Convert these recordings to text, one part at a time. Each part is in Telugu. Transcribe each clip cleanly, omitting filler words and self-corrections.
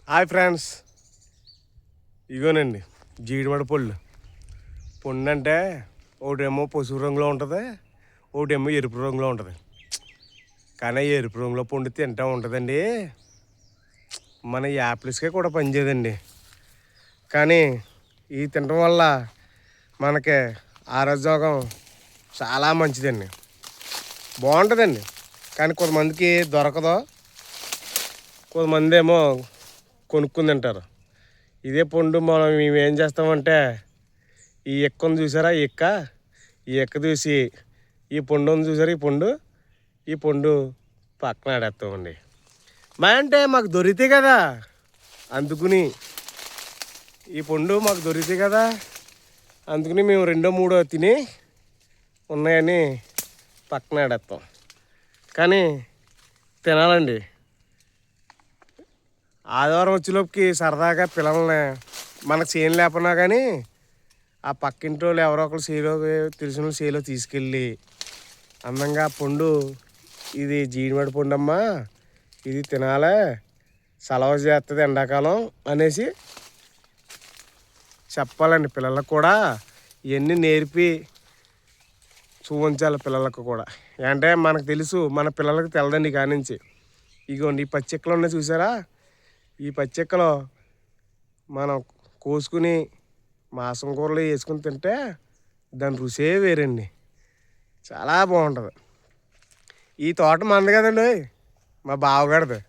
హాయ్ ఫ్రెండ్స్, ఇగోనండి జీడిమడి పళ్ళు. పండు అంటే ఒకటేమో పసుపు రంగులో ఉంటుంది, ఒకటేమో ఎరుపు రంగులో ఉంటుంది. కానీ ఎరుపు రంగులో పండు తింటా ఉంటుందండి, మన యాపిల్స్కే కూడా పనిచేయదండి. కానీ ఈ తినడం వల్ల మనకి ఆరోగ్యం చాలా మంచిదండి, బాగుంటుందండి. కానీ కొంతమందికి దొరకదు, కొంతమంది ఏమో కొనుక్కుని తింటారు. ఇదే పండు మేము ఏం చేస్తామంటే, ఈ ఎక్కను చూసారా, ఈ ఎక్క చూసి ఈ పండుని చూసారా, ఈ పండు పక్కన ఆడేస్తామండి. అంటే మాకు దొరికితే కదా, అందుకుని ఈ పండు మాకు దొరికితే కదా, అందుకని మేము రెండో మూడో తిని ఉన్నాయని పక్కన ఆడేస్తాం. కానీ తినాలండి. ఆదివారం వచ్చేలోపుకి సరదాగా పిల్లల్ని మనకు చేను లేకున్నా కానీ ఆ పక్కింటి వాళ్ళు ఎవరో ఒకరు చేలో తెలిసిన చేలో తీసుకెళ్ళి అందంగా పండు, ఇది జీడిమడి పండు అమ్మా, ఇది తినాలే, సలవ చేస్తుంది ఎండాకాలం అనేసి చెప్పాలండి. పిల్లలకు కూడా ఇవన్నీ నేర్పి చూపించాలి పిల్లలకు కూడా. అంటే మనకు తెలుసు, మన పిల్లలకు తెలదండి. కానించి ఇగోండి ఈ పచ్చిక్కలు ఉన్నాయి చూసారా, ఈ పచ్చిక్కలు మనం కోసుకుని మాంసం కూరలో వేసుకుని తింటే దాని రుచే వేరండి, చాలా బాగుంటుంది. ఈ తోట మంది కదండి, మా బావగారిది.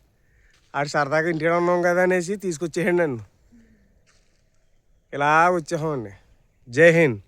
ఆడు సరదాగా ఇంటికి ఉన్నాం కదా అనేసి తీసుకొచ్చేయండి నన్ను. ఇలా వచ్చేసామండి. జై హింద్.